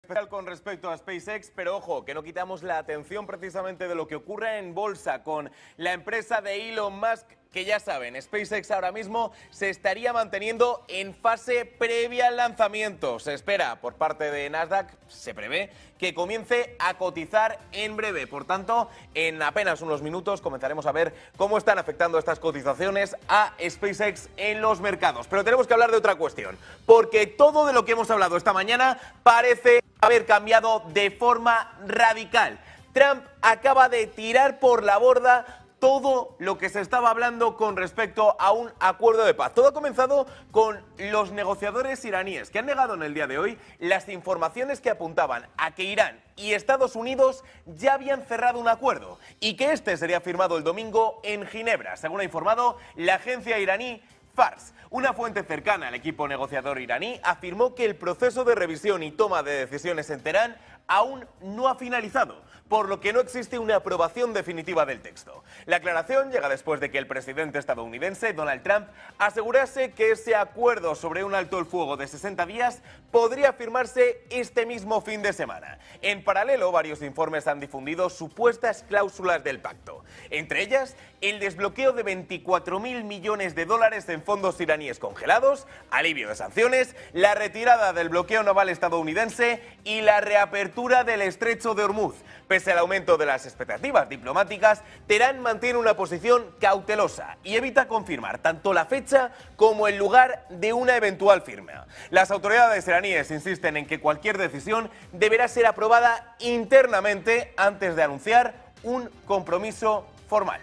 Especial con respecto a SpaceX, pero ojo, que no quitamos la atención precisamente de lo que ocurre en bolsa con la empresa de Elon Musk, que ya saben, SpaceX ahora mismo se estaría manteniendo en fase previa al lanzamiento. Se espera por parte de Nasdaq, se prevé que comience a cotizar en breve. Por tanto, en apenas unos minutos comenzaremos a ver cómo están afectando estas cotizaciones a SpaceX en los mercados. Pero tenemos que hablar de otra cuestión, porque todo de lo que hemos hablado esta mañana parece haber cambiado de forma radical. Trump acaba de tirar por la borda todo lo que se estaba hablando con respecto a un acuerdo de paz. Todo ha comenzado con los negociadores iraníes, que han negado en el día de hoy las informaciones que apuntaban a que Irán y Estados Unidos ya habían cerrado un acuerdo y que este sería firmado el domingo en Ginebra, según ha informado la agencia iraní Fars. Una fuente cercana al equipo negociador iraní afirmó que el proceso de revisión y toma de decisiones en Teherán aún no ha finalizado, por lo que no existe una aprobación definitiva del texto. La aclaración llega después de que el presidente estadounidense, Donald Trump, asegurase que ese acuerdo sobre un alto el fuego de 60 días podría firmarse este mismo fin de semana. En paralelo, varios informes han difundido supuestas cláusulas del pacto, entre ellas el desbloqueo de 24.000 millones de dólares en fondos iraníes congelados, alivio de sanciones, la retirada del bloqueo naval estadounidense y la reapertura del estrecho de Hormuz. Pese al aumento de las expectativas diplomáticas, Teherán mantiene una posición cautelosa y evita confirmar tanto la fecha como el lugar de una eventual firma. Las autoridades iraníes insisten en que cualquier decisión deberá ser aprobada internamente antes de anunciar un compromiso formal.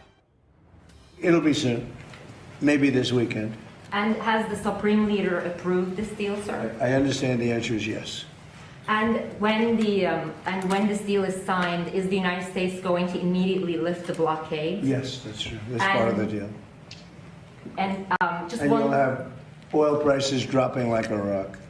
It'll be soon, maybe this weekend. And has the Supreme Leader approved this deal, sir? I understand the answer is yes. And when this deal is signed, is the United States going to immediately lift the blockade? Yes, that's true. That's part of the deal. And just And one. you'll have oil prices dropping like a rock.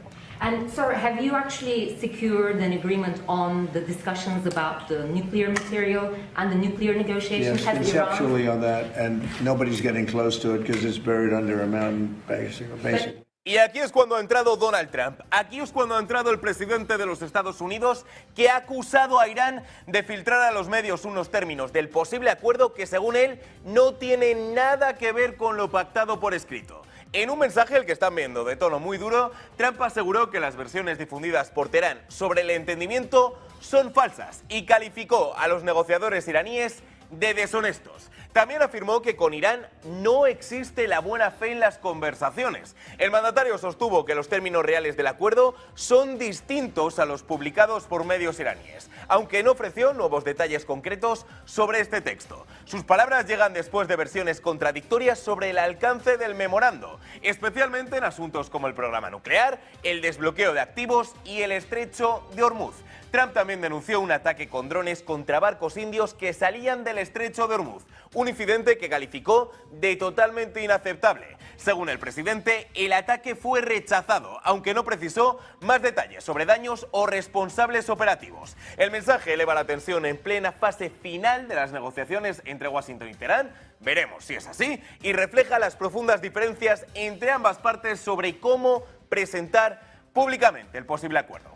And sir, have you actually secured an agreement on the discussions about the nuclear material and the nuclear negotiations? Yes, Has conceptually Iran... on that, and nobody's getting close to it because it's buried under a mountain, basically. Y aquí es cuando ha entrado Donald Trump, aquí es cuando ha entrado el presidente de los Estados Unidos, que ha acusado a Irán de filtrar a los medios unos términos del posible acuerdo que, según él, no tiene nada que ver con lo pactado por escrito. En un mensaje, el que están viendo de tono muy duro, Trump aseguró que las versiones difundidas por Teherán sobre el entendimiento son falsas y calificó a los negociadores iraníes de deshonestos. También afirmó que con Irán no existe la buena fe en las conversaciones. El mandatario sostuvo que los términos reales del acuerdo son distintos a los publicados por medios iraníes, aunque no ofreció nuevos detalles concretos sobre este texto. Sus palabras llegan después de versiones contradictorias sobre el alcance del memorando, especialmente en asuntos como el programa nuclear, el desbloqueo de activos y el estrecho de Hormuz. Trump también denunció un ataque con drones contra barcos indios que salían del estrecho de Hormuz, un incidente que calificó de totalmente inaceptable. Según el presidente, el ataque fue rechazado, aunque no precisó más detalles sobre daños o responsables operativos. El mensaje eleva la tensión en plena fase final de las negociaciones entre Washington y Teherán. Veremos si es así, y refleja las profundas diferencias entre ambas partes sobre cómo presentar públicamente el posible acuerdo.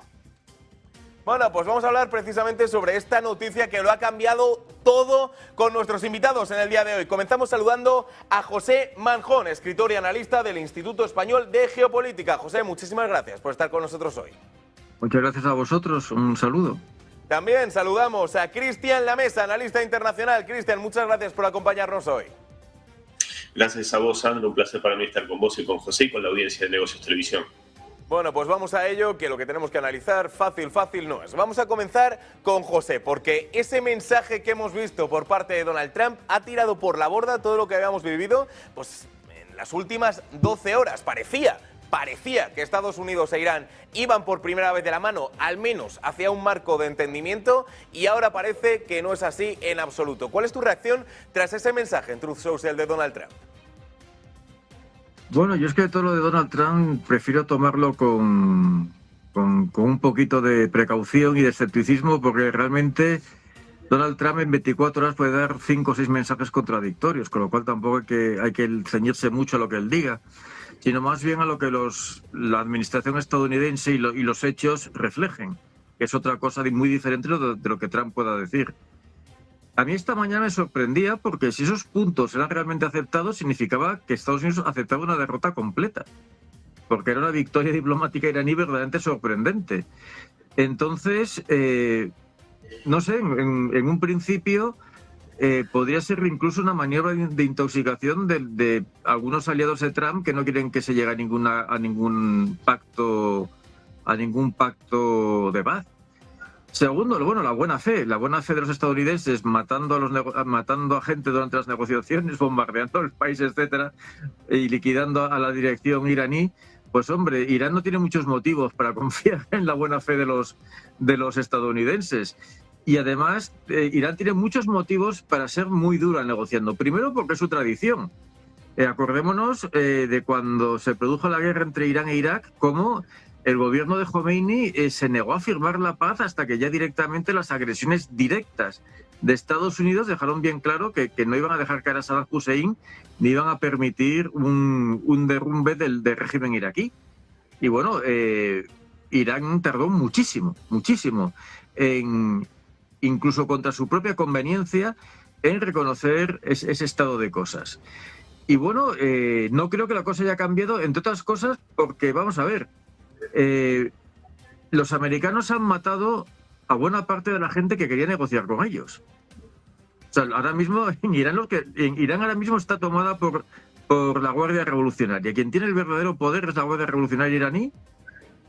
Bueno, pues vamos a hablar precisamente sobre esta noticia que lo ha cambiado todo con nuestros invitados en el día de hoy. Comenzamos saludando a José Manjón, escritor y analista del Instituto Español de Geopolítica. José, muchísimas gracias por estar con nosotros hoy. Muchas gracias a vosotros, un saludo. También saludamos a Cristian Lamesa, analista internacional. Cristian, muchas gracias por acompañarnos hoy. Gracias a vos, Sandro. Un placer para mí estar con vos y con José y con la audiencia de Negocios Televisión. Bueno, pues vamos a ello, que lo que tenemos que analizar fácil no es. Vamos a comenzar con José, porque ese mensaje que hemos visto por parte de Donald Trump ha tirado por la borda todo lo que habíamos vivido pues, en las últimas 12 horas. Parecía que Estados Unidos e Irán iban por primera vez de la mano, al menos hacia un marco de entendimiento, y ahora parece que no es así en absoluto. ¿Cuál es tu reacción tras ese mensaje en Truth Social de Donald Trump? Bueno, yo es que todo lo de Donald Trump prefiero tomarlo con un poquito de precaución y de escepticismo, porque realmente Donald Trump en 24 horas puede dar 5 o 6 mensajes contradictorios, con lo cual tampoco hay que ceñirse mucho a lo que él diga, sino más bien a lo que la administración estadounidense y los hechos reflejen. que es otra cosa muy diferente de lo que Trump pueda decir. A mí esta mañana me sorprendía porque si esos puntos eran realmente aceptados, significaba que Estados Unidos aceptaba una derrota completa, porque era una victoria diplomática iraní verdaderamente sorprendente. Entonces, no sé, en un principio podría ser incluso una maniobra de intoxicación de algunos aliados de Trump que no quieren que se llegue a ningún pacto de paz. Segundo, bueno, la buena fe de los estadounidenses matando a gente durante las negociaciones, bombardeando el país, etcétera, y liquidando a la dirección iraní. Pues hombre, Irán no tiene muchos motivos para confiar en la buena fe de los estadounidenses. Y además, Irán tiene muchos motivos para ser muy dura negociando. Primero, porque es su tradición. Acordémonos de cuando se produjo la guerra entre Irán e Irak, cómo el gobierno de Khomeini se negó a firmar la paz hasta que ya directamente las agresiones directas de Estados Unidos dejaron bien claro que no iban a dejar caer a Saddam Hussein ni iban a permitir un derrumbe del régimen iraquí. Y bueno, Irán tardó muchísimo, incluso contra su propia conveniencia, en reconocer ese estado de cosas. Y bueno, no creo que la cosa haya cambiado, entre otras cosas, porque, vamos a ver, los americanos han matado a buena parte de la gente que quería negociar con ellos. O sea, ahora mismo en Irán ahora mismo está tomada por la Guardia Revolucionaria. Quien tiene el verdadero poder es la Guardia Revolucionaria iraní,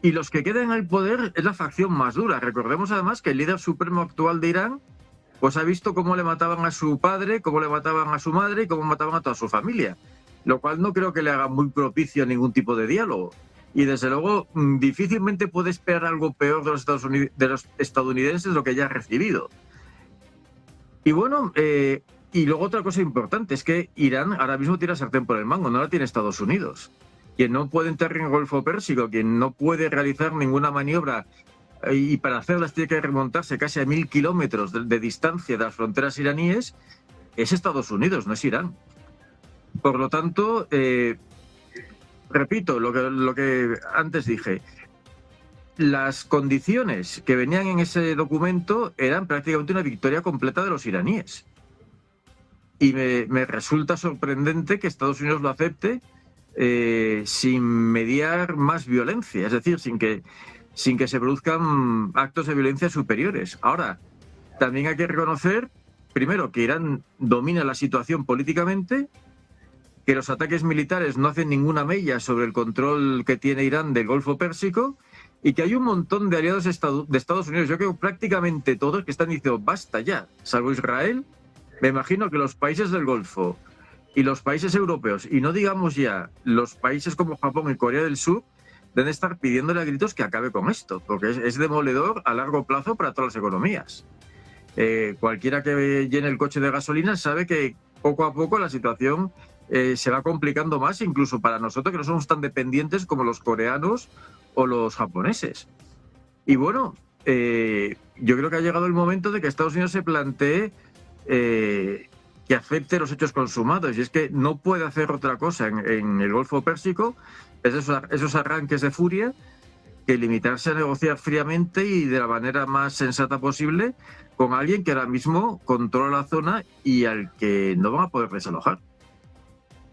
y los que quedan en el poder es la facción más dura. Recordemos además que el líder supremo actual de Irán pues ha visto cómo le mataban a su padre, cómo le mataban a su madre y cómo mataban a toda su familia, lo cual no creo que le haga muy propicio a ningún tipo de diálogo. Y desde luego difícilmente puede esperar algo peor de los estadounidenses lo que ya ha recibido. Y bueno, y luego otra cosa importante es que Irán ahora mismo tiene la sartén por el mango, no la tiene Estados Unidos. Quien no puede entrar en el Golfo Pérsico, quien no puede realizar ninguna maniobra, y para hacerlas tiene que remontarse casi a 1000 kilómetros de distancia de las fronteras iraníes, es Estados Unidos, no es Irán. Por lo tanto, repito lo que antes dije, las condiciones que venían en ese documento eran prácticamente una victoria completa de los iraníes. Y me resulta sorprendente que Estados Unidos lo acepte sin mediar más violencia, es decir, sin que se produzcan actos de violencia superiores. Ahora, también hay que reconocer, primero, que Irán domina la situación políticamente, que los ataques militares no hacen ninguna mella sobre el control que tiene Irán del Golfo Pérsico, y que hay un montón de aliados de Estados Unidos, yo creo prácticamente todos, que están diciendo basta ya, salvo Israel. Me imagino que los países del Golfo y los países europeos, y no digamos ya los países como Japón y Corea del Sur, deben estar pidiéndole a gritos que acabe con esto, porque es demoledor a largo plazo para todas las economías. Cualquiera que llene el coche de gasolina sabe que poco a poco la situación se va complicando más, incluso para nosotros que no somos tan dependientes como los coreanos o los japoneses. Y bueno, yo creo que ha llegado el momento de que Estados Unidos se plantee que acepte los hechos consumados, y es que no puede hacer otra cosa en el Golfo Pérsico, es esos arranques de furia, que limitarse a negociar fríamente y de la manera más sensata posible con alguien que ahora mismo controla la zona y al que no van a poder desalojar.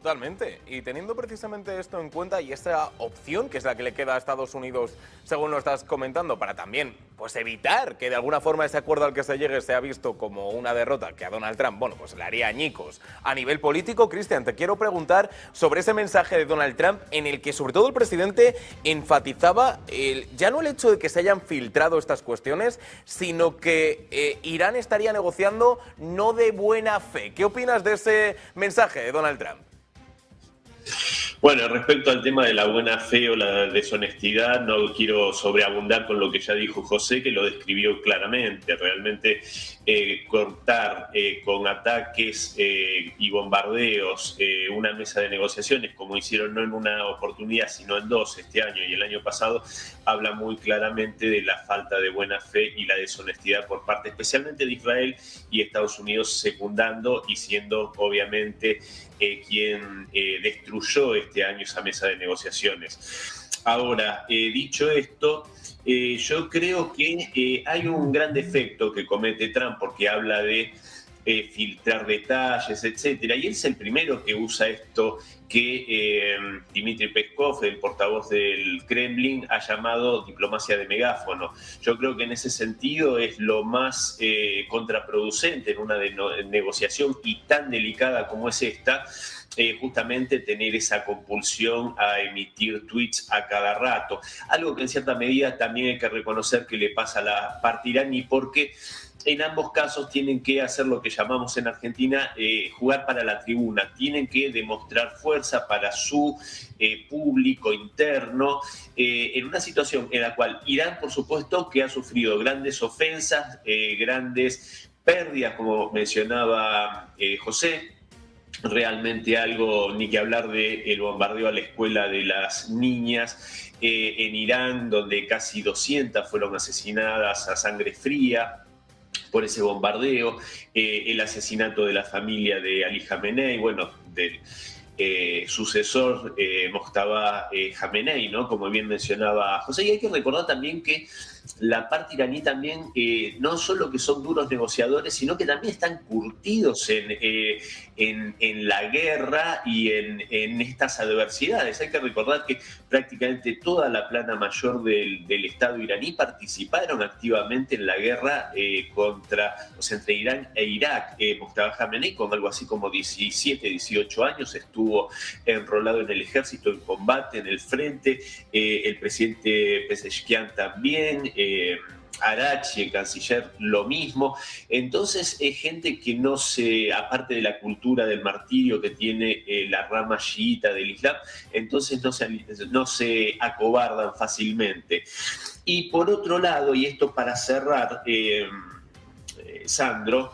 Totalmente. Y teniendo precisamente esto en cuenta y esa opción que es la que le queda a Estados Unidos, según lo estás comentando, para también pues evitar que de alguna forma ese acuerdo al que se llegue sea visto como una derrota que a Donald Trump, bueno, pues le haría añicos a nivel político. Cristian, te quiero preguntar sobre ese mensaje de Donald Trump en el que sobre todo el presidente enfatizaba ya no el hecho de que se hayan filtrado estas cuestiones, sino que Irán estaría negociando no de buena fe. ¿Qué opinas de ese mensaje de Donald Trump? Bueno, respecto al tema de la buena fe o la deshonestidad, no quiero sobreabundar con lo que ya dijo José, que lo describió claramente. Realmente cortar con ataques y bombardeos una mesa de negociaciones, como hicieron no en una oportunidad, sino en dos, este año y el año pasado, habla muy claramente de la falta de buena fe y la deshonestidad por parte especialmente de Israel y Estados Unidos, secundando y siendo obviamente quien destruyó este año esa mesa de negociaciones. Ahora, dicho esto, yo creo que hay un gran defecto que comete Trump porque habla de filtrar detalles, etcétera. Y él es el primero que usa esto que Dmitry Peskov, el portavoz del Kremlin, ha llamado diplomacia de megáfono. Yo creo que en ese sentido es lo más contraproducente en una negociación y tan delicada como es esta, justamente tener esa compulsión a emitir tweets a cada rato. Algo que en cierta medida también hay que reconocer que le pasa a la parte iraní, porque en ambos casos tienen que hacer lo que llamamos en Argentina jugar para la tribuna, tienen que demostrar fuerza para su público interno, en una situación en la cual Irán, por supuesto, que ha sufrido grandes ofensas, grandes pérdidas, como mencionaba José, realmente algo, ni que hablar del bombardeo a la escuela de las niñas en Irán, donde casi 200 fueron asesinadas a sangre fría por ese bombardeo, el asesinato de la familia de Ali Khamenei, bueno, del sucesor Mojtaba Khamenei, ¿no? Como bien mencionaba José. Y hay que recordar también que la parte iraní también, no solo que son duros negociadores, sino que también están curtidos en la guerra y en estas adversidades. Hay que recordar que prácticamente toda la plana mayor del Estado iraní participaron activamente en la guerra entre Irán e Irak. Mojtaba Khamenei, con algo así como 17, 18 años, estuvo enrolado en el ejército, en combate, en el frente. El presidente Pezeshkian también. Arachi, el canciller, lo mismo. Entonces es gente que no se, aparte de la cultura del martirio que tiene la rama chiita del Islam, entonces no se acobardan fácilmente. Y por otro lado, y esto para cerrar, Sandro,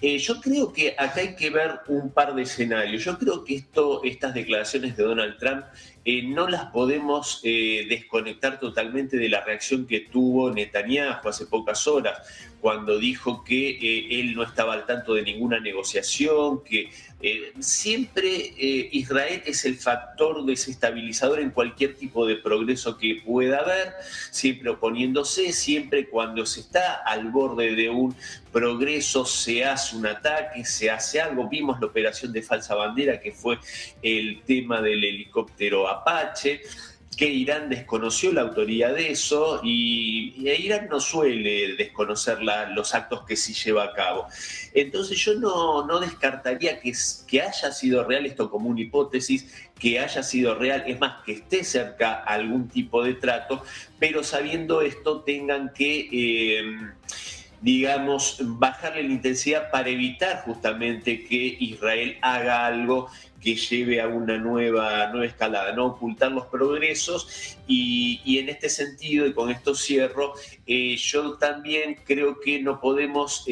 yo creo que acá hay que ver un par de escenarios. Yo creo que estas declaraciones de Donald Trump no las podemos desconectar totalmente de la reacción que tuvo Netanyahu hace pocas horas, cuando dijo que él no estaba al tanto de ninguna negociación, que siempre Israel es el factor desestabilizador en cualquier tipo de progreso que pueda haber, siempre oponiéndose, siempre cuando se está al borde de un progreso se hace un ataque, se hace algo. Vimos la operación de falsa bandera, que fue el tema del helicóptero Apache, que Irán desconoció la autoría de eso y Irán no suele desconocer los actos que sí lleva a cabo. Entonces yo no descartaría que haya sido real esto como una hipótesis, que haya sido real, es más, que esté cerca algún tipo de trato, pero sabiendo esto tengan que digamos, bajarle la intensidad para evitar justamente que Israel haga algo que lleve a una nueva escalada, no ocultar los progresos. Y en este sentido, y con esto cierro, yo también creo que no podemos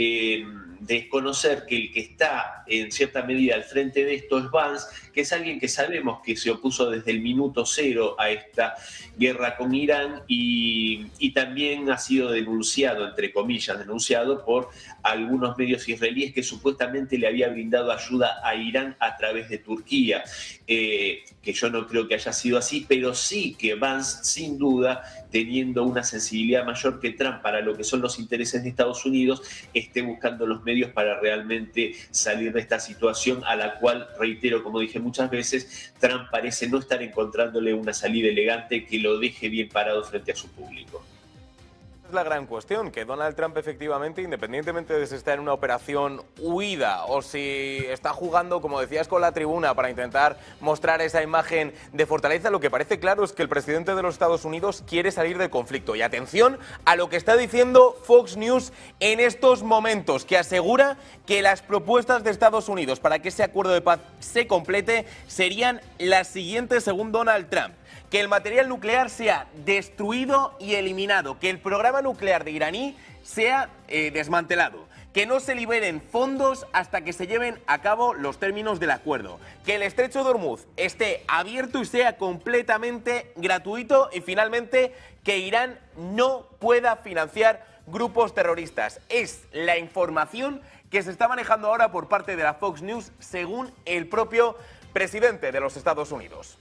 desconocer que el que está en cierta medida al frente de esto es Vance, que es alguien que sabemos que se opuso desde el minuto cero a esta guerra con Irán y también ha sido denunciado, entre comillas, denunciado por algunos medios israelíes que supuestamente le había brindado ayuda a Irán a través de Turquía, que yo no creo que haya sido así, pero sí que Vance, sin duda, teniendo una sensibilidad mayor que Trump para lo que son los intereses de Estados Unidos, esté buscando los medios para realmente salir de esta situación a la cual, reitero, como dije muchas veces, Trump parece no estar encontrándole una salida elegante que lo deje bien parado frente a su público. Es la gran cuestión, que Donald Trump efectivamente, independientemente de si está en una operación huida o si está jugando, como decías, con la tribuna para intentar mostrar esa imagen de fortaleza, lo que parece claro es que el presidente de los Estados Unidos quiere salir del conflicto. Y atención a lo que está diciendo Fox News en estos momentos, que asegura que las propuestas de Estados Unidos para que ese acuerdo de paz se complete serían las siguientes según Donald Trump: que el material nuclear sea destruido y eliminado, que el programa nuclear de iraní sea desmantelado, que no se liberen fondos hasta que se lleven a cabo los términos del acuerdo, que el estrecho de Hormuz esté abierto y sea completamente gratuito y finalmente que Irán no pueda financiar grupos terroristas. Es la información que se está manejando ahora por parte de la Fox News según el propio presidente de los Estados Unidos.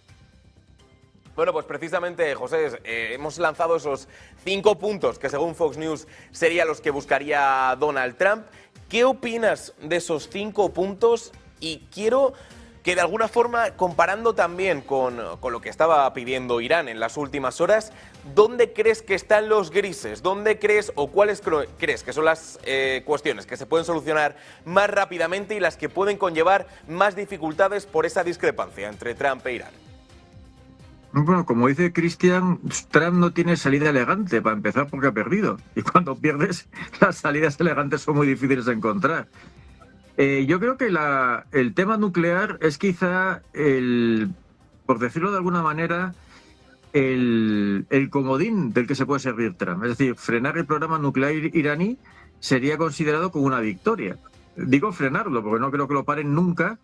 Bueno, pues precisamente, José, hemos lanzado esos 5 puntos que según Fox News serían los que buscaría Donald Trump. ¿Qué opinas de esos 5 puntos? Y quiero que de alguna forma, comparando también con lo que estaba pidiendo Irán en las últimas horas, ¿dónde crees que están los grises? ¿Dónde crees o cuáles crees que son las cuestiones que se pueden solucionar más rápidamente y las que pueden conllevar más dificultades por esa discrepancia entre Trump e Irán? Bueno, como dice Cristian, Trump no tiene salida elegante, para empezar, porque ha perdido. Y cuando pierdes, las salidas elegantes son muy difíciles de encontrar. Yo creo que el tema nuclear es quizá, por decirlo de alguna manera, el comodín del que se puede servir Trump. Es decir, frenar el programa nuclear iraní sería considerado como una victoria. Digo frenarlo, porque no creo que lo paren nunca.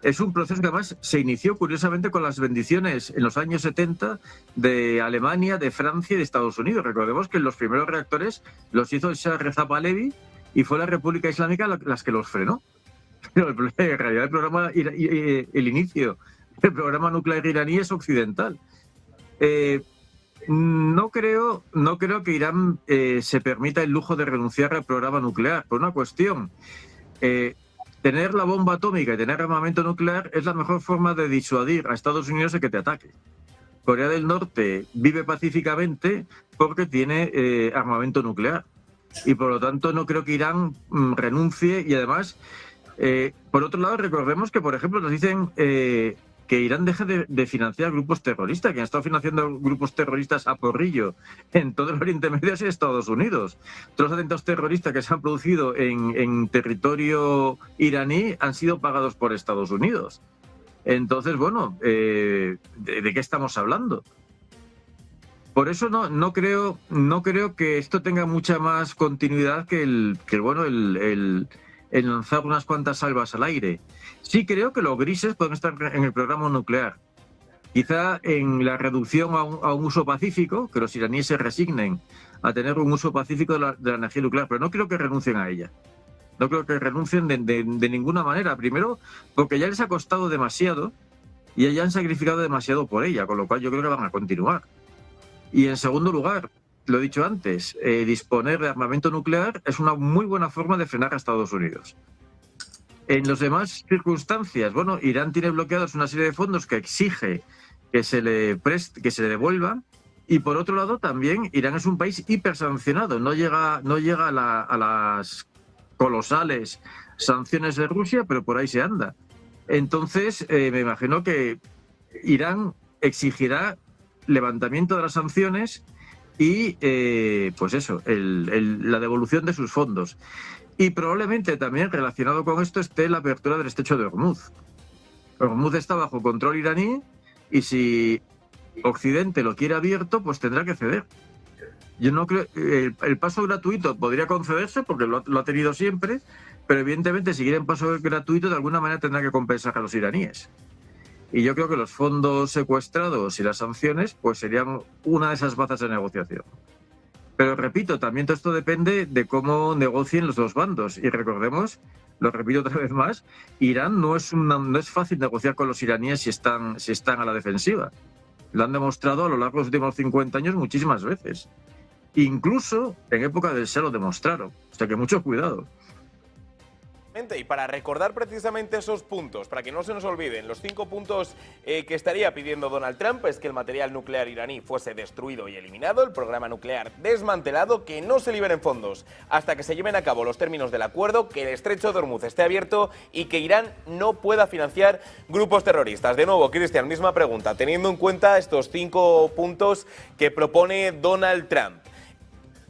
Es un proceso que además se inició curiosamente con las bendiciones en los años 70 de Alemania, de Francia y de Estados Unidos. Recordemos que los primeros reactores los hizo el Shah Reza Pahlavi y fue la República Islámica las que los frenó. Pero en realidad el inicio del programa nuclear iraní es occidental. No creo que Irán se permita el lujo de renunciar al programa nuclear por una cuestión. Tener la bomba atómica y tener armamento nuclear es la mejor forma de disuadir a Estados Unidos de que te ataque. Corea del Norte vive pacíficamente porque tiene armamento nuclear. Y por lo tanto no creo que Irán renuncie. Y además, por otro lado, recordemos que, por ejemplo, nos dicen que Irán deje de financiar grupos terroristas, que han estado financiando grupos terroristas a porrillo en todo el Oriente Medio y Estados Unidos. Todos los atentados terroristas que se han producido en territorio iraní han sido pagados por Estados Unidos. Entonces, bueno, ¿de qué estamos hablando? Por eso no creo que esto tenga mucha más continuidad que el lanzar unas cuantas salvas al aire. Sí creo que los grises pueden estar en el programa nuclear. Quizá en la reducción a un uso pacífico, que los iraníes se resignen a tener un uso pacífico de la energía nuclear, pero no creo que renuncien a ella. No creo que renuncien de ninguna manera. Primero, porque ya les ha costado demasiado y ya han sacrificado demasiado por ella, con lo cual yo creo que van a continuar. Y en segundo lugar, lo he dicho antes, disponer de armamento nuclear es una muy buena forma de frenar a Estados Unidos. En las demás circunstancias, bueno, Irán tiene bloqueados una serie de fondos que exige que se le devuelvan, y por otro lado también Irán es un país hipersancionado, no llega a las colosales sanciones de Rusia, pero por ahí se anda. Entonces, me imagino que Irán exigirá levantamiento de las sanciones y, pues eso, la devolución de sus fondos. Y probablemente también relacionado con esto esté la apertura del estrecho de Hormuz. Hormuz está bajo control iraní y si Occidente lo quiere abierto, pues tendrá que ceder. Yo no creo el paso gratuito podría concederse porque lo ha tenido siempre, pero evidentemente si quieren paso gratuito de alguna manera tendrá que compensar a los iraníes. Y yo creo que los fondos secuestrados y las sanciones pues serían una de esas bazas de negociación. Pero repito, también todo esto depende de cómo negocien los dos bandos. Y recordemos, lo repito otra vez más, Irán no es fácil negociar con los iraníes si están a la defensiva. Lo han demostrado a lo largo de los últimos 50 años muchísimas veces. Incluso en época del Shah lo demostraron. O sea que mucho cuidado. Y para recordar precisamente esos puntos, para que no se nos olviden, los 5 puntos que estaría pidiendo Donald Trump es que el material nuclear iraní fuese destruido y eliminado, el programa nuclear desmantelado, que no se liberen fondos hasta que se lleven a cabo los términos del acuerdo, que el estrecho de Hormuz esté abierto y que Irán no pueda financiar grupos terroristas. De nuevo, Cristian, misma pregunta, teniendo en cuenta estos 5 puntos que propone Donald Trump,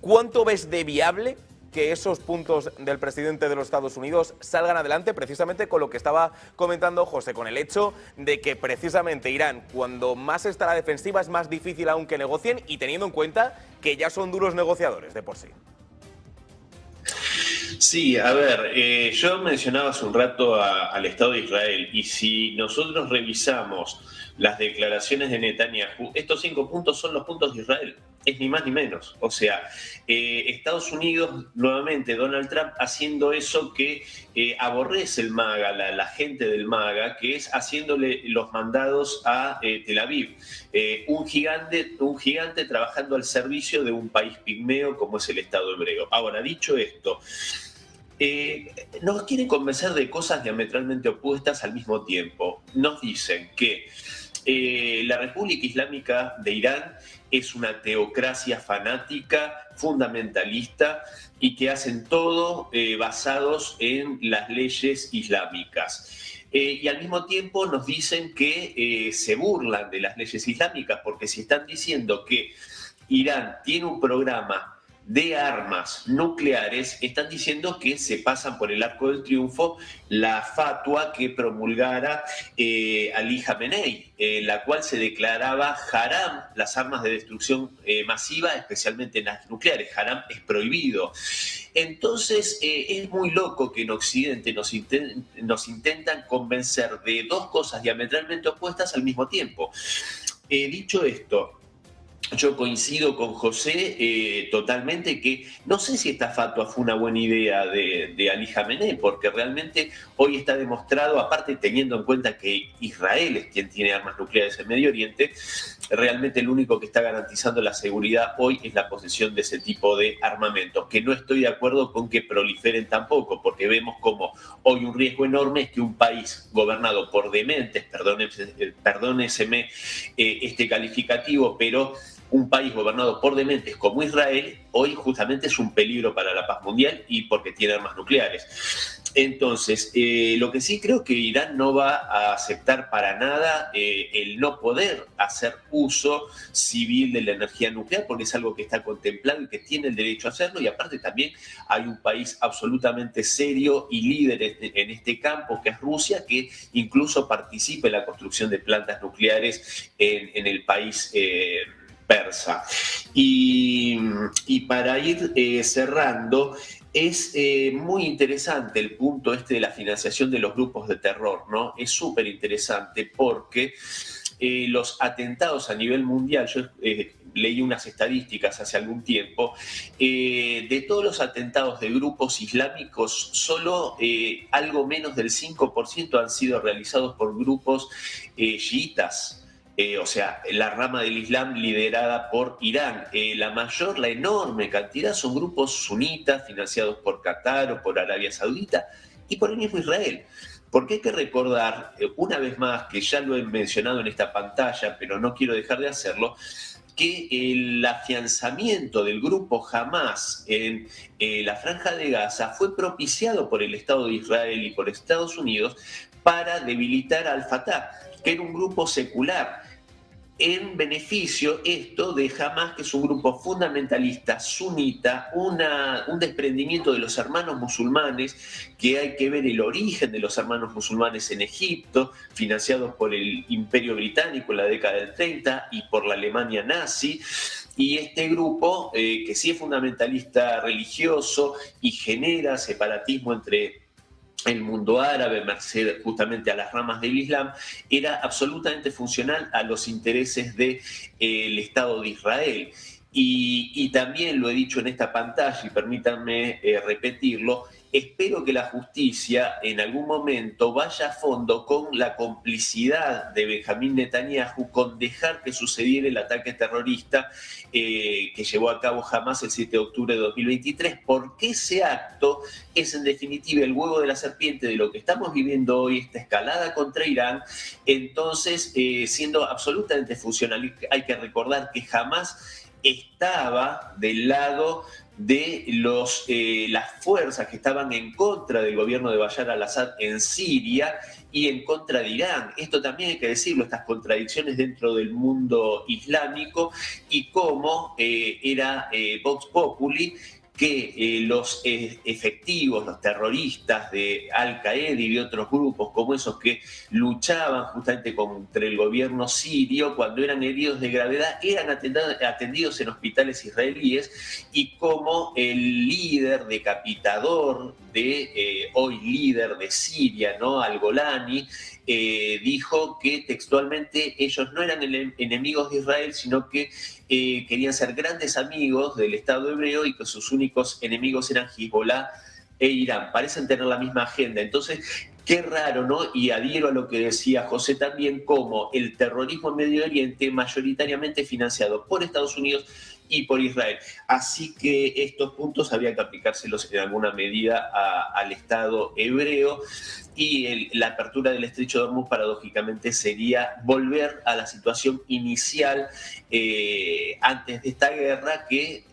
¿cuánto ves de viable que esos puntos del presidente de los Estados Unidos salgan adelante, precisamente con lo que estaba comentando José, con el hecho de que precisamente Irán, cuando más está a la defensiva, es más difícil aún que negocien, y teniendo en cuenta que ya son duros negociadores de por sí? Sí, a ver, yo mencionaba hace un rato al Estado de Israel, y si nosotros revisamos las declaraciones de Netanyahu, estos 5 puntos son los puntos de Israel. Es ni más ni menos. O sea, Estados Unidos, nuevamente, Donald Trump haciendo eso que aborrece el MAGA, la gente del MAGA, que es haciéndole los mandados a Tel Aviv. Un gigante trabajando al servicio de un país pigmeo como es el Estado hebreo. Ahora, dicho esto, nos quieren convencer de cosas diametralmente opuestas al mismo tiempo. Nos dicen que la República Islámica de Irán es una teocracia fanática, fundamentalista y que hacen todo basados en las leyes islámicas. Y al mismo tiempo nos dicen que se burlan de las leyes islámicas, porque si están diciendo que Irán tiene un programa de armas nucleares, están diciendo que se pasan por el arco del triunfo la fatua que promulgara Ali Khamenei, la cual se declaraba haram las armas de destrucción masiva, especialmente las nucleares. Haram es prohibido. Entonces es muy loco que en Occidente nos intentan convencer de dos cosas diametralmente opuestas al mismo tiempo. Dicho esto, yo coincido con José totalmente que no sé si esta fatua fue una buena idea de Ali Khamenei, porque realmente hoy está demostrado, aparte teniendo en cuenta que Israel es quien tiene armas nucleares en Medio Oriente, realmente el único que está garantizando la seguridad hoy es la posesión de ese tipo de armamentos, que no estoy de acuerdo con que proliferen tampoco, porque vemos como hoy un riesgo enorme es que un país gobernado por dementes, perdóneseme este calificativo, pero un país gobernado por dementes como Israel, hoy justamente es un peligro para la paz mundial y porque tiene armas nucleares. Entonces, lo que sí creo que Irán no va a aceptar para nada el no poder hacer uso civil de la energía nuclear, porque es algo que está contemplado y que tiene el derecho a hacerlo, y aparte también hay un país absolutamente serio y líder en este campo, que es Rusia, que incluso participa en la construcción de plantas nucleares en el país persa. Y para ir cerrando, es muy interesante el punto de la financiación de los grupos de terror, ¿no? Es súper interesante porque los atentados a nivel mundial, yo leí unas estadísticas hace algún tiempo, de todos los atentados de grupos islámicos, solo algo menos del 5% han sido realizados por grupos chiitas. O sea, la rama del Islam liderada por Irán. La enorme cantidad son grupos sunitas financiados por Qatar o por Arabia Saudita y por el mismo Israel. Porque hay que recordar, una vez más, que ya lo he mencionado en esta pantalla, pero no quiero dejar de hacerlo, que el afianzamiento del grupo Hamas en la Franja de Gaza fue propiciado por el Estado de Israel y por Estados Unidos para debilitar al Fatah, que era un grupo secular, en beneficio de Hamas, que es un grupo fundamentalista, sunita, un desprendimiento de los hermanos musulmanes, que hay que ver el origen de los hermanos musulmanes en Egipto, financiados por el Imperio Británico en la década del 30 y por la Alemania nazi. Y este grupo, que sí es fundamentalista religioso y genera separatismo entre el mundo árabe, merced justamente a las ramas del Islam, era absolutamente funcional a los intereses del Estado de Israel. Y también lo he dicho en esta pantalla, y permítanme repetirlo, espero que la justicia en algún momento vaya a fondo con la complicidad de Benjamín Netanyahu con dejar que sucediera el ataque terrorista que llevó a cabo Hamas el 7 de octubre de 2023, porque ese acto es en definitiva el huevo de la serpiente de lo que estamos viviendo hoy, esta escalada contra Irán. Entonces, siendo absolutamente funcional, hay que recordar que Hamas estaba del lado de las fuerzas que estaban en contra del gobierno de Bashar al-Assad en Siria y en contra de Irán. Esto también hay que decirlo, estas contradicciones dentro del mundo islámico y cómo era Vox Populi que los efectivos, los terroristas de Al-Qaeda y de otros grupos como esos que luchaban justamente contra el gobierno sirio, cuando eran heridos de gravedad, eran atendidos en hospitales israelíes, y como el líder decapitador hoy líder de Siria, ¿no?, Al-Golani, dijo que textualmente ellos no eran enemigos de Israel, sino que querían ser grandes amigos del Estado hebreo y que sus únicos enemigos eran Hezbollah e Irán. Parecen tener la misma agenda. Entonces, qué raro, ¿no? Y adhiero a lo que decía José también, como el terrorismo en Medio Oriente mayoritariamente financiado por Estados Unidos y por Israel. Así que estos puntos había que aplicárselos en alguna medida al Estado hebreo, y la apertura del estrecho de Hormuz paradójicamente sería volver a la situación inicial antes de esta guerra, que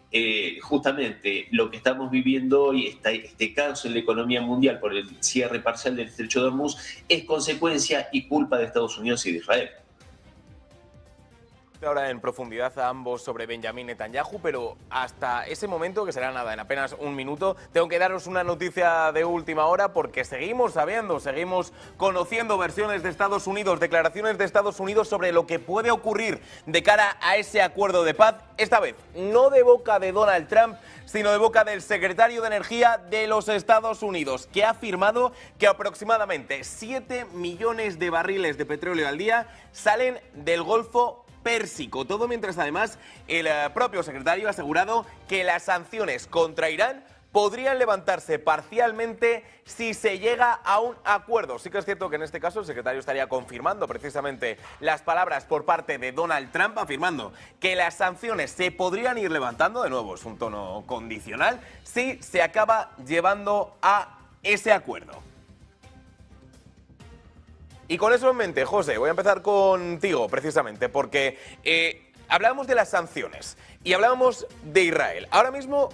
justamente lo que estamos viviendo hoy, este caos en la economía mundial por el cierre parcial del estrecho de Hormuz, es consecuencia y culpa de Estados Unidos y de Israel. Ahora en profundidad a ambos sobre Benjamín Netanyahu, pero hasta ese momento, que será nada, en apenas un minuto, tengo que daros una noticia de última hora, porque seguimos conociendo versiones de Estados Unidos, declaraciones de Estados Unidos sobre lo que puede ocurrir de cara a ese acuerdo de paz, esta vez no de boca de Donald Trump, sino de boca del secretario de Energía de los Estados Unidos, que ha afirmado que aproximadamente 7 millones de barriles de petróleo al día salen del Golfo Pérsico. Todo mientras además el propio secretario ha asegurado que las sanciones contra Irán podrían levantarse parcialmente si se llega a un acuerdo. Sí que es cierto que en este caso el secretario estaría confirmando precisamente las palabras por parte de Donald Trump, afirmando que las sanciones se podrían ir levantando, de nuevo es un tono condicional, si se acaba llevando a ese acuerdo. Y con eso en mente, José, voy a empezar contigo precisamente, porque hablábamos de las sanciones y hablábamos de Israel. Ahora mismo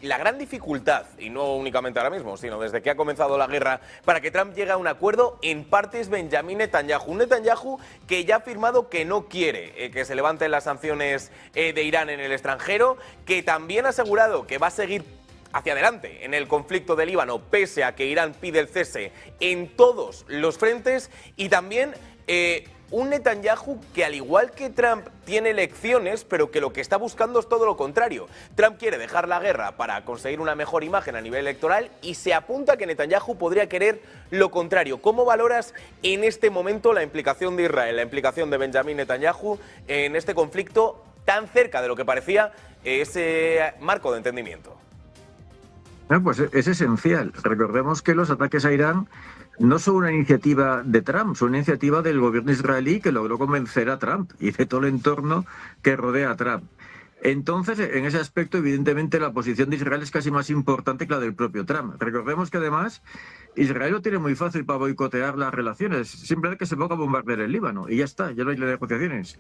la gran dificultad, y no únicamente ahora mismo, sino desde que ha comenzado la guerra, para que Trump llegue a un acuerdo, en parte es Benjamín Netanyahu. Un Netanyahu que ya ha afirmado que no quiere que se levanten las sanciones de Irán en el extranjero, que también ha asegurado que va a seguir hacia adelante en el conflicto de Líbano, pese a que Irán pide el cese en todos los frentes, y también un Netanyahu que, al igual que Trump, tiene elecciones, pero que lo que está buscando es todo lo contrario. Trump quiere dejar la guerra para conseguir una mejor imagen a nivel electoral, y se apunta que Netanyahu podría querer lo contrario. ¿Cómo valoras en este momento la implicación de Israel, la implicación de Benjamín Netanyahu en este conflicto tan cerca de lo que parecía ese marco de entendimiento? Pues es esencial. Recordemos que los ataques a Irán no son una iniciativa de Trump, son una iniciativa del gobierno israelí, que logró convencer a Trump y de todo el entorno que rodea a Trump. Entonces, en ese aspecto, evidentemente, la posición de Israel es casi más importante que la del propio Trump. Recordemos que, además, Israel lo tiene muy fácil para boicotear las relaciones. Simplemente que se ponga a bombardear el Líbano y ya está, ya no hay negociaciones.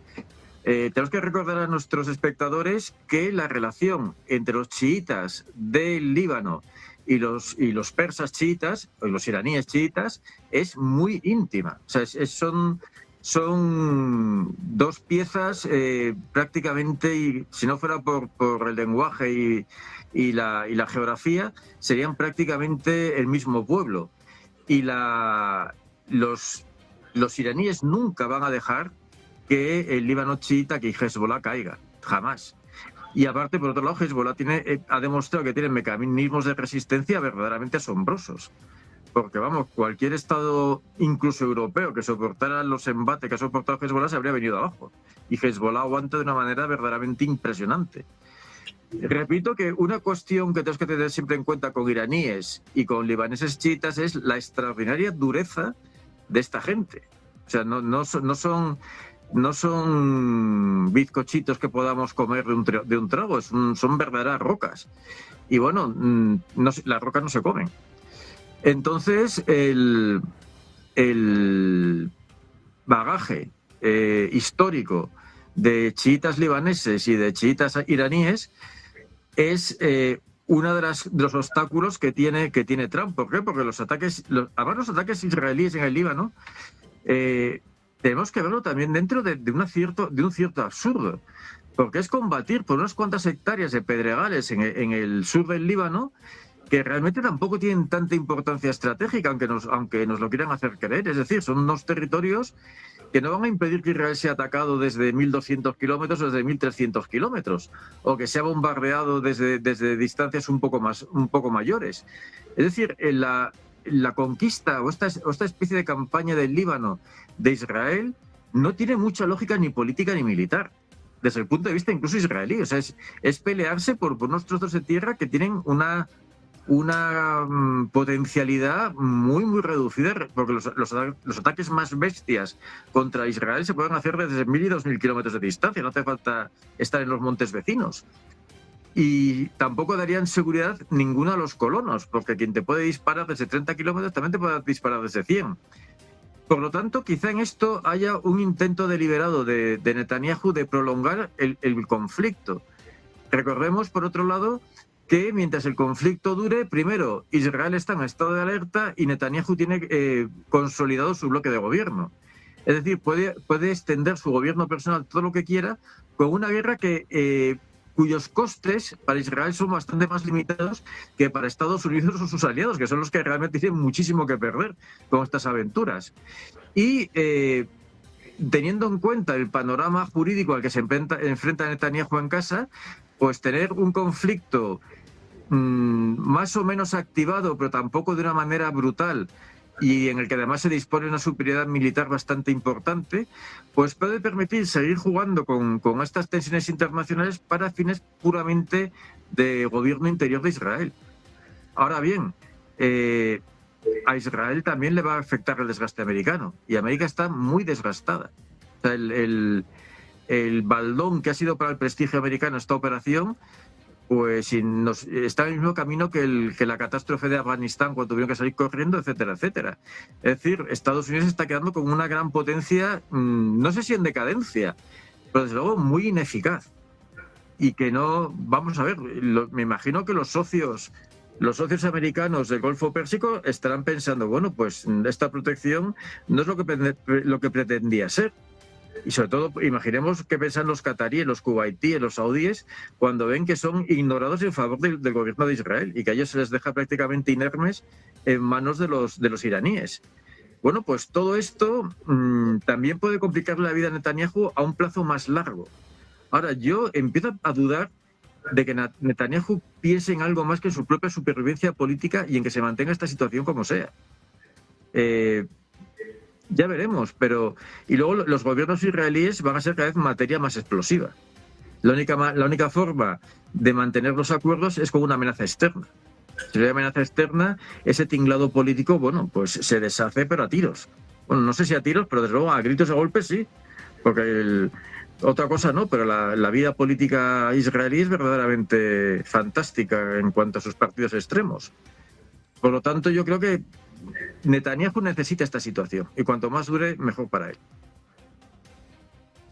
Tenemos que recordar a nuestros espectadores que la relación entre los chiitas del Líbano y los persas chiitas, o los iraníes chiitas, es muy íntima. O sea, son dos piezas prácticamente, y si no fuera por el lenguaje y la geografía, serían prácticamente el mismo pueblo. Y los iraníes nunca van a dejar que el Líbano chiita, que Hezbollah caiga, jamás. Y aparte, por otro lado, Hezbollah ha demostrado que tiene mecanismos de resistencia verdaderamente asombrosos. Porque, vamos, cualquier Estado, incluso europeo, que soportara los embates que ha soportado Hezbollah, se habría venido abajo. Y Hezbollah aguanta de una manera verdaderamente impresionante. Repito que una cuestión que tenemos que tener siempre en cuenta con iraníes y con libaneses chiitas es la extraordinaria dureza de esta gente. O sea, no son bizcochitos que podamos comer de un trago, son verdaderas rocas. Y bueno, las rocas no se comen. Entonces, el bagaje histórico de chiitas libaneses y de chiitas iraníes es uno de los obstáculos que tiene Trump. ¿Por qué? Porque los ataques israelíes en el Líbano tenemos que verlo también dentro de un cierto absurdo. porque es combatir por unas cuantas hectáreas de pedregales en el sur del Líbano, que realmente tampoco tienen tanta importancia estratégica, aunque nos lo quieran hacer creer. Es decir, son unos territorios que no van a impedir que Israel sea atacado desde 1.200 kilómetros o desde 1.300 kilómetros, o que sea bombardeado desde distancias un poco mayores. Es decir, la conquista o esta especie de campaña del Líbano de Israel no tiene mucha lógica ni política ni militar, desde el punto de vista incluso israelí. O sea, es pelearse por unos trozos de tierra que tienen una potencialidad muy, muy reducida, porque los ataques más bestias contra Israel se pueden hacer desde 1.000 y 2.000 kilómetros de distancia, no hace falta estar en los montes vecinos. Y tampoco darían seguridad ninguna a los colonos, porque quien te puede disparar desde 30 kilómetros también te puede disparar desde 100. Por lo tanto, quizá en esto haya un intento deliberado de Netanyahu de prolongar el conflicto. Recordemos, por otro lado, que mientras el conflicto dure, primero, Israel está en estado de alerta y Netanyahu tiene consolidado su bloque de gobierno. Es decir, puede extender su gobierno personal todo lo que quiera con una guerra cuyos costes para Israel son bastante más limitados que para Estados Unidos o sus aliados, que son los que realmente tienen muchísimo que perder con estas aventuras. Y teniendo en cuenta el panorama jurídico al que se enfrenta Netanyahu en casa, pues tener un conflicto más o menos activado, pero tampoco de una manera brutal, y en el que además se dispone una superioridad militar bastante importante, pues puede permitir seguir jugando con estas tensiones internacionales para fines puramente de gobierno interior de Israel. Ahora bien, a Israel también le va a afectar el desgaste americano, y América está muy desgastada. O sea, el baldón que ha sido para el prestigio americano esta operación, pues está en el mismo camino que la catástrofe de Afganistán cuando tuvieron que salir corriendo, etcétera, etcétera. Es decir, Estados Unidos está quedando como una gran potencia, no sé si en decadencia, pero desde luego muy ineficaz. Y que no, vamos a ver, me imagino que los socios americanos del Golfo Pérsico estarán pensando, bueno, pues esta protección no es lo que pretendía ser. Y sobre todo, imaginemos qué piensan los cataríes, los cubaitíes, los saudíes, cuando ven que son ignorados en favor del gobierno de Israel y que a ellos se les deja prácticamente inermes en manos de los iraníes. Bueno, pues todo esto también puede complicar la vida a Netanyahu a un plazo más largo. Ahora, yo empiezo a dudar de que Netanyahu piense en algo más que en su propia supervivencia política y en que se mantenga esta situación como sea. Ya veremos, pero... Y luego los gobiernos israelíes van a ser cada vez materia más explosiva. La única forma de mantener los acuerdos es con una amenaza externa. Si hay amenaza externa, ese tinglado político, bueno, pues se deshace, pero a tiros. Bueno, no sé si a tiros, pero desde luego a gritos de golpes sí, porque otra cosa no, pero la vida política israelí es verdaderamente fantástica en cuanto a sus partidos extremos. Por lo tanto, yo creo que Netanyahu necesita esta situación y cuanto más dure, mejor para él.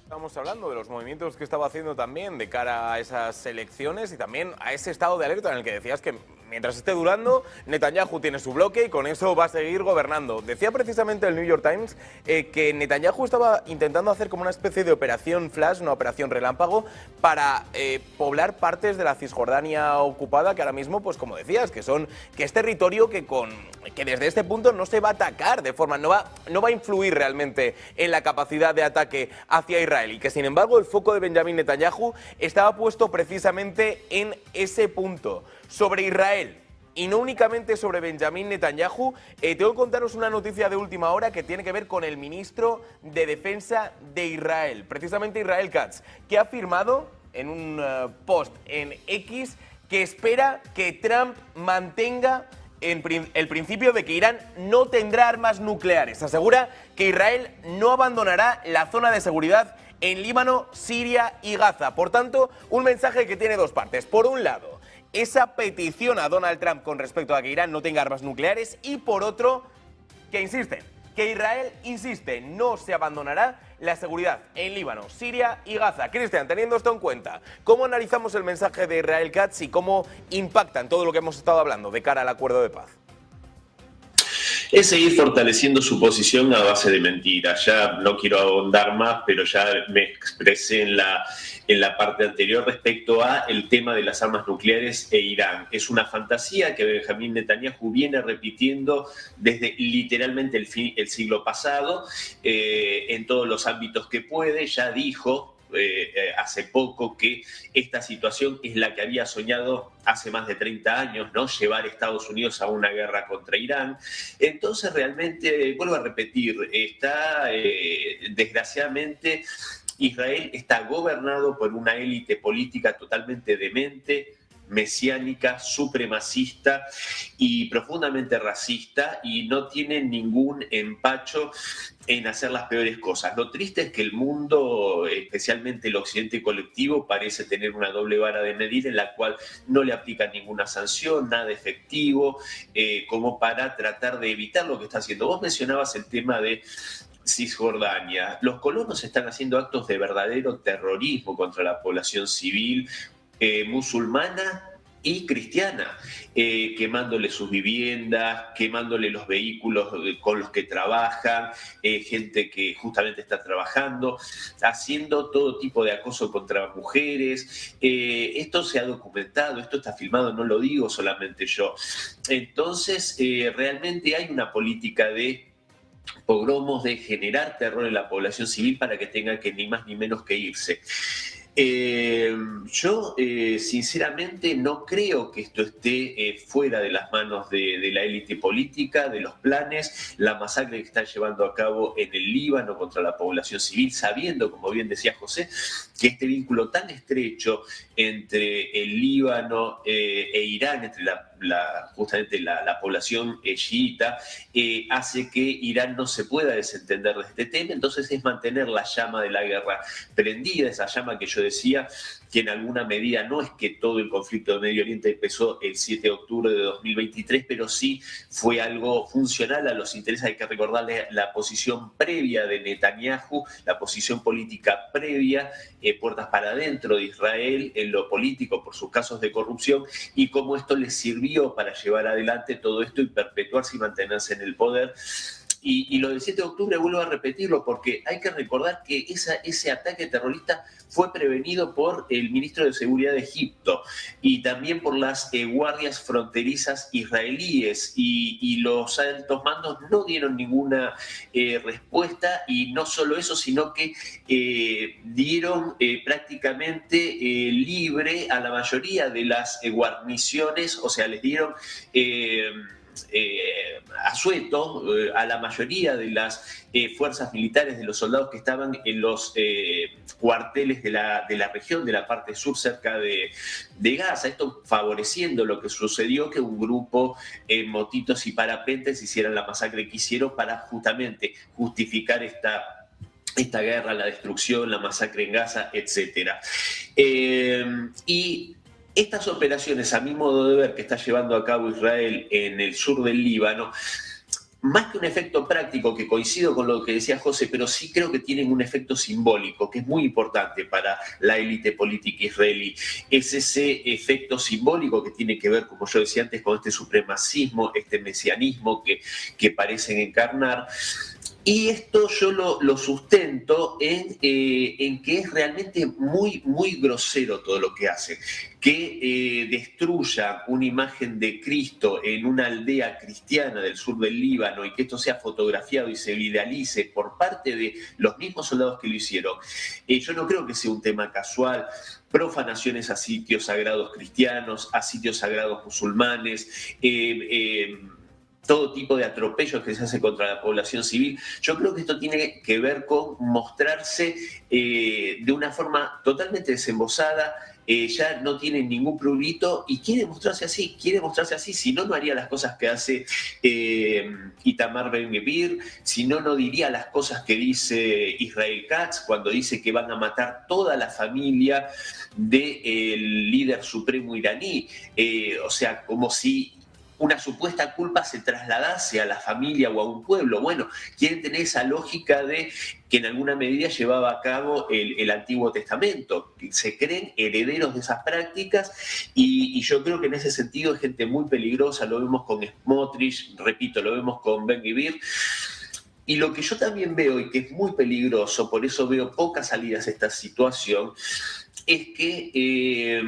Estamos hablando de los movimientos que estaba haciendo también de cara a esas elecciones y también a ese estado de alerta en el que decías que mientras esté durando, Netanyahu tiene su bloque y con eso va a seguir gobernando. Decía precisamente el New York Times que Netanyahu estaba intentando hacer como una especie de operación flash, una operación relámpago, para poblar partes de la Cisjordania ocupada, que ahora mismo, pues como decías, que es territorio que desde este punto no se va a atacar de forma, no va a influir realmente en la capacidad de ataque hacia Israel, y que sin embargo el foco de Benjamin Netanyahu estaba puesto precisamente en ese punto, sobre Israel. Y no únicamente sobre Benjamin Netanyahu, tengo que contaros una noticia de última hora que tiene que ver con el ministro de Defensa de Israel, precisamente Israel Katz, que ha afirmado en un post en X que espera que Trump mantenga el principio de que Irán no tendrá armas nucleares. Asegura que Israel no abandonará la zona de seguridad en Líbano, Siria y Gaza. Por tanto, un mensaje que tiene dos partes. Por un lado, esa petición a Donald Trump con respecto a que Irán no tenga armas nucleares, y por otro, que Israel insiste, no se abandonará la seguridad en Líbano, Siria y Gaza. Cristian, teniendo esto en cuenta, ¿cómo analizamos el mensaje de Israel Katz y cómo impacta en todo lo que hemos estado hablando de cara al acuerdo de paz? Es seguir fortaleciendo su posición a base de mentiras. Ya no quiero ahondar más, pero ya me expresé en la parte anterior respecto a el tema de las armas nucleares e Irán. Es una fantasía que Benjamín Netanyahu viene repitiendo desde literalmente el siglo pasado, en todos los ámbitos que puede. Ya dijo hace poco que esta situación es la que había soñado hace más de 30 años, ¿no? Llevar a Estados Unidos a una guerra contra Irán. Entonces realmente, vuelvo a repetir, está desgraciadamente Israel está gobernado por una élite política totalmente demente, mesiánica, supremacista y profundamente racista, y no tienen ningún empacho en hacer las peores cosas. Lo triste es que el mundo, especialmente el occidente colectivo, parece tener una doble vara de medir en la cual no le aplican ninguna sanción, nada efectivo, como para tratar de evitar lo que está haciendo. Vos mencionabas el tema de Cisjordania. Los colonos están haciendo actos de verdadero terrorismo contra la población civil, musulmana y cristiana, quemándole sus viviendas, quemándole los vehículos con los que trabajan, gente que justamente está trabajando, haciendo todo tipo de acoso contra mujeres. Esto se ha documentado, esto está filmado, no lo digo solamente yo. Entonces, realmente hay una política de pogromos, de generar terror en la población civil para que tenga que ni más ni menos que irse. Yo sinceramente no creo que esto esté fuera de las manos de la élite política, de los planes, la masacre que están llevando a cabo en el Líbano contra la población civil, sabiendo, como bien decía José, que este vínculo tan estrecho entre el Líbano e Irán, entre justamente la población chiita, hace que Irán no se pueda desentender de este tema. Entonces es mantener la llama de la guerra prendida, esa llama que yo decía que en alguna medida no es que todo el conflicto de Medio Oriente empezó el 7 de octubre de 2023, pero sí fue algo funcional a los intereses. Hay que recordarle la posición previa de Netanyahu, la posición política previa, puertas para adentro de Israel, en lo político por sus casos de corrupción, y cómo esto les sirvió para llevar adelante todo esto y perpetuarse y mantenerse en el poder. Y lo del 7 de octubre vuelvo a repetirlo porque hay que recordar que ese ataque terrorista fue prevenido por el ministro de Seguridad de Egipto y también por las guardias fronterizas israelíes, y los altos mandos no dieron ninguna respuesta, y no solo eso, sino que dieron prácticamente libre a la mayoría de las guarniciones, o sea, les dieron asueto a la mayoría de las fuerzas militares, de los soldados que estaban en los cuarteles de la región, de la parte sur, cerca de Gaza. Esto favoreciendo lo que sucedió, que un grupo en motitos y parapentes hicieran la masacre que hicieron para justamente justificar esta guerra, la destrucción, la masacre en Gaza, etc. Y estas operaciones, a mi modo de ver, que está llevando a cabo Israel en el sur del Líbano, más que un efecto práctico, que coincido con lo que decía José, pero sí creo que tienen un efecto simbólico, que es muy importante para la élite política israelí. Es ese efecto simbólico que tiene que ver, como yo decía antes, con este supremacismo, este mesianismo que parecen encarnar. Y esto yo lo sustento en que es realmente muy, muy grosero todo lo que hace. Que destruya una imagen de Cristo en una aldea cristiana del sur del Líbano y que esto sea fotografiado y se viralice por parte de los mismos soldados que lo hicieron. Yo no creo que sea un tema casual. Profanaciones a sitios sagrados cristianos, a sitios sagrados musulmanes, todo tipo de atropellos que se hace contra la población civil. Yo creo que esto tiene que ver con mostrarse de una forma totalmente desembosada. Ya no tiene ningún prurito y quiere mostrarse así, si no, no haría las cosas que hace Itamar Ben-Gvir, si no, no diría las cosas que dice Israel Katz cuando dice que van a matar toda la familia del líder supremo iraní, o sea, como si una supuesta culpa se trasladase a la familia o a un pueblo. Bueno, quieren tener esa lógica de que en alguna medida llevaba a cabo el Antiguo Testamento. Se creen herederos de esas prácticas y yo creo que en ese sentido es gente muy peligrosa. Lo vemos con Smotrich, repito, lo vemos con Ben-Gvir. Y lo que yo también veo y que es muy peligroso, por eso veo pocas salidas a esta situación, es que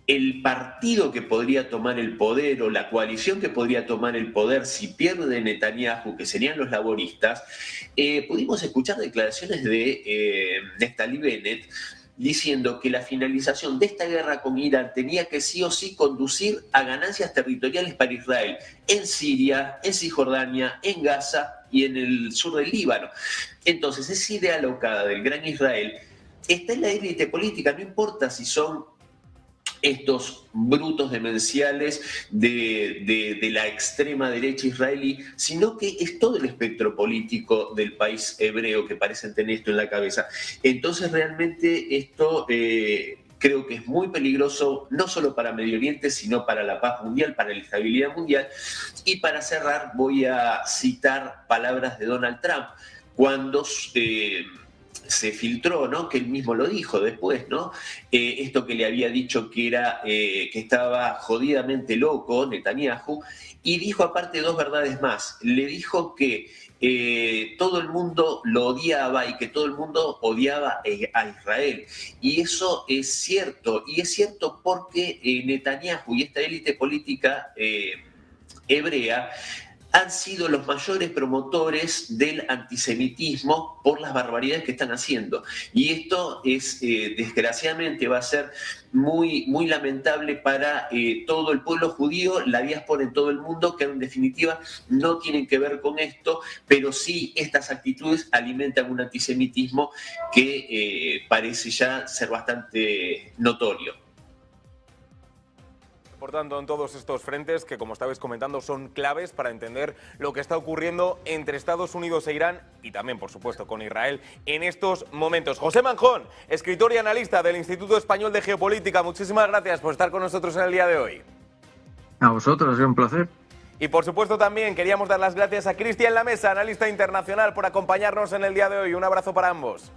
el partido que podría tomar el poder o la coalición que podría tomar el poder si pierde Netanyahu, que serían los laboristas, pudimos escuchar declaraciones de Naftali Bennett diciendo que la finalización de esta guerra con Irán tenía que sí o sí conducir a ganancias territoriales para Israel en Siria, en Cisjordania, en Gaza y en el sur del Líbano. Entonces, esa idea alocada del gran Israel está en la élite política, no importa si son estos brutos demenciales de la extrema derecha israelí, sino que es todo el espectro político del país hebreo que parecen tener esto en la cabeza. Entonces realmente esto creo que es muy peligroso, no solo para Medio Oriente, sino para la paz mundial, para la estabilidad mundial. Y para cerrar voy a citar palabras de Donald Trump cuando se filtró, ¿no? Que él mismo lo dijo después, ¿no? Esto que le había dicho que estaba jodidamente loco, Netanyahu, y dijo aparte dos verdades más. Le dijo que todo el mundo lo odiaba y que todo el mundo odiaba a Israel. Y eso es cierto porque Netanyahu y esta élite política hebrea han sido los mayores promotores del antisemitismo por las barbaridades que están haciendo. Y esto es, desgraciadamente, va a ser muy, muy lamentable para todo el pueblo judío, la diáspora en todo el mundo, que en definitiva no tienen que ver con esto, pero sí estas actitudes alimentan un antisemitismo que parece ya ser bastante notorio. Por tanto, en todos estos frentes que, como estabais comentando, son claves para entender lo que está ocurriendo entre Estados Unidos e Irán y también, por supuesto, con Israel en estos momentos. José Manjón, escritor y analista del Instituto Español de Geopolítica, muchísimas gracias por estar con nosotros en el día de hoy. A vosotros, ha sido un placer. Y por supuesto también queríamos dar las gracias a Cristian Lamesa, analista internacional, por acompañarnos en el día de hoy. Un abrazo para ambos.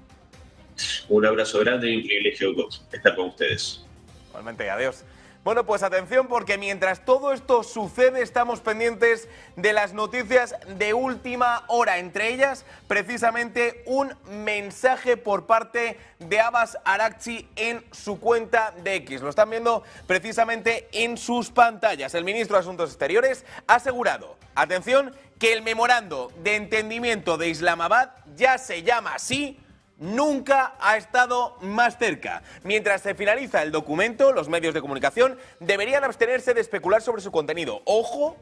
Un abrazo grande y un privilegio estar con ustedes. Igualmente, adiós. Bueno, pues atención, porque mientras todo esto sucede estamos pendientes de las noticias de última hora, entre ellas precisamente un mensaje por parte de Abbas Araghchi en su cuenta de X. Lo están viendo precisamente en sus pantallas. El ministro de Asuntos Exteriores ha asegurado, atención, que el memorando de entendimiento de Islamabad ya se llama así. Nunca ha estado más cerca. Mientras se finaliza el documento, los medios de comunicación deberían abstenerse de especular sobre su contenido. Ojo,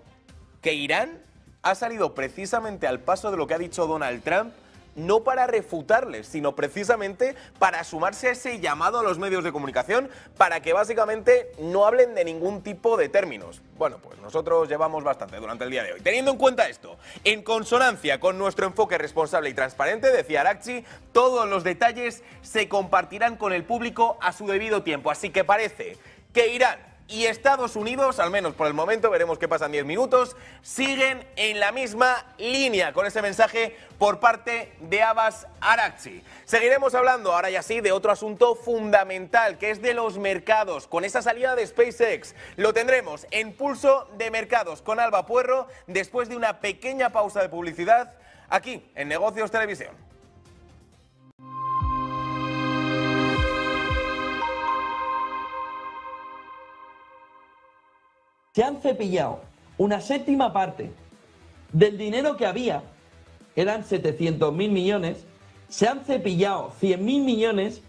que Irán ha salido precisamente al paso de lo que ha dicho Donald Trump, no para refutarles, sino precisamente para sumarse a ese llamado a los medios de comunicación para que básicamente no hablen de ningún tipo de términos. Bueno, pues nosotros llevamos bastante durante el día de hoy. Teniendo en cuenta esto, en consonancia con nuestro enfoque responsable y transparente, decía Araghchi, todos los detalles se compartirán con el público a su debido tiempo. Así que parece que Irán y Estados Unidos, al menos por el momento, veremos qué pasa en 10 minutos, siguen en la misma línea con ese mensaje por parte de Abbas Araghchi. Seguiremos hablando ahora ya sí de otro asunto fundamental, que es de los mercados, con esa salida de SpaceX. Lo tendremos en Pulso de Mercados con Alba Puerro, después de una pequeña pausa de publicidad, aquí en Negocios Televisión. Se han cepillado una séptima parte del dinero que había, eran 700.000 millones, se han cepillado 100.000 millones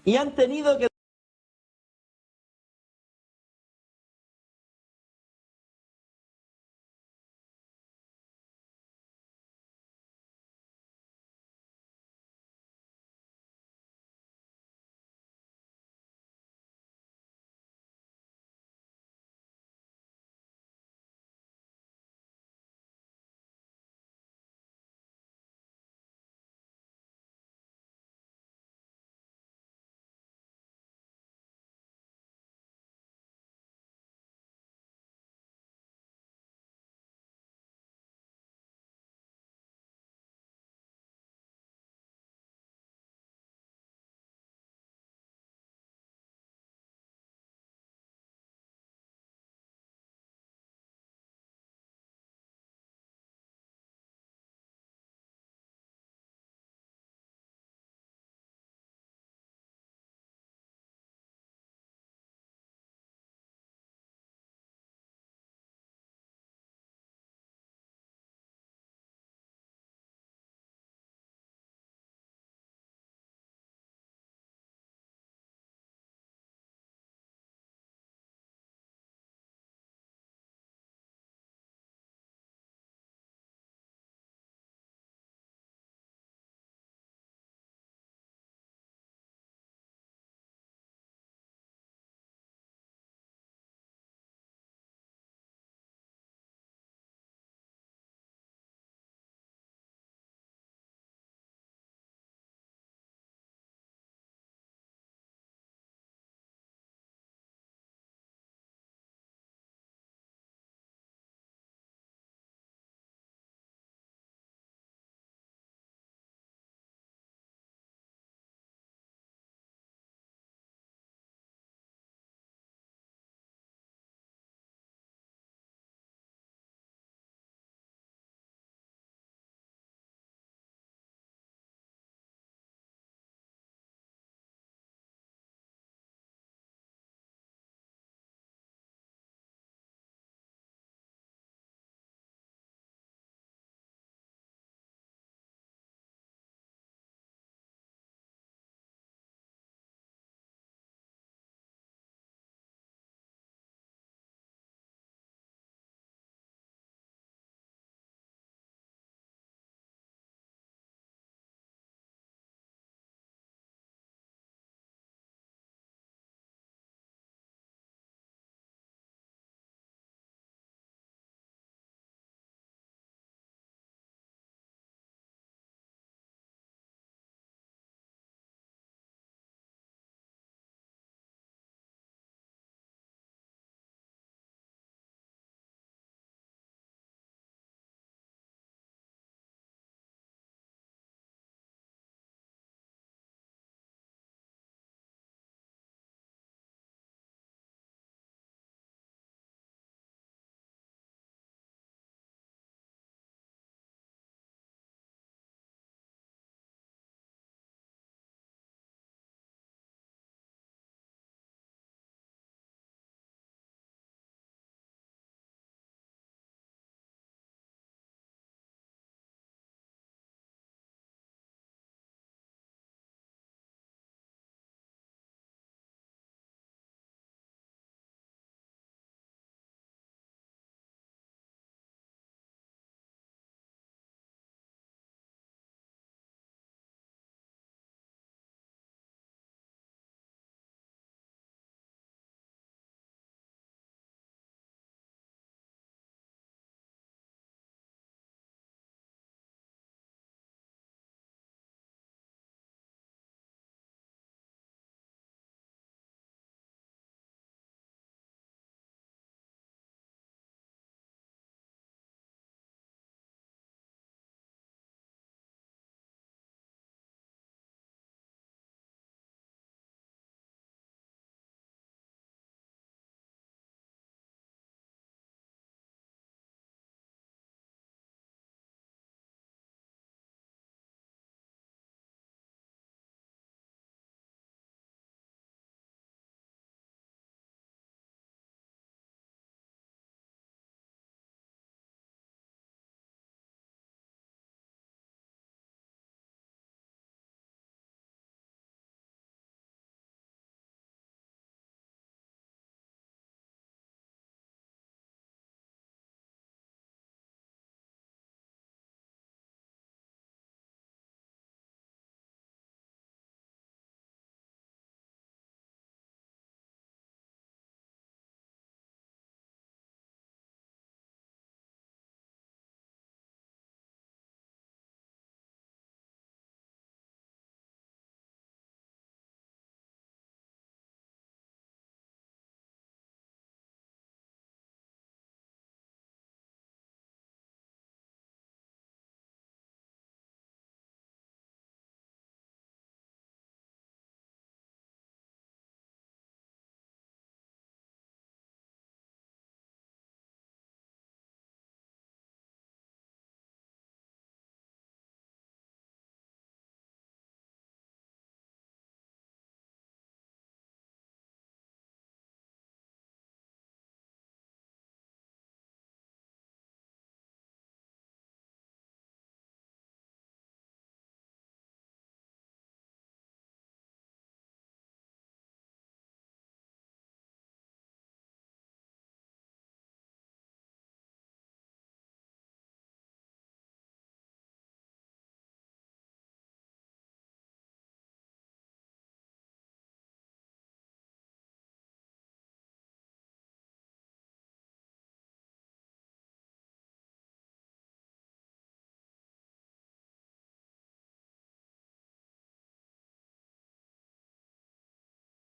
y han tenido que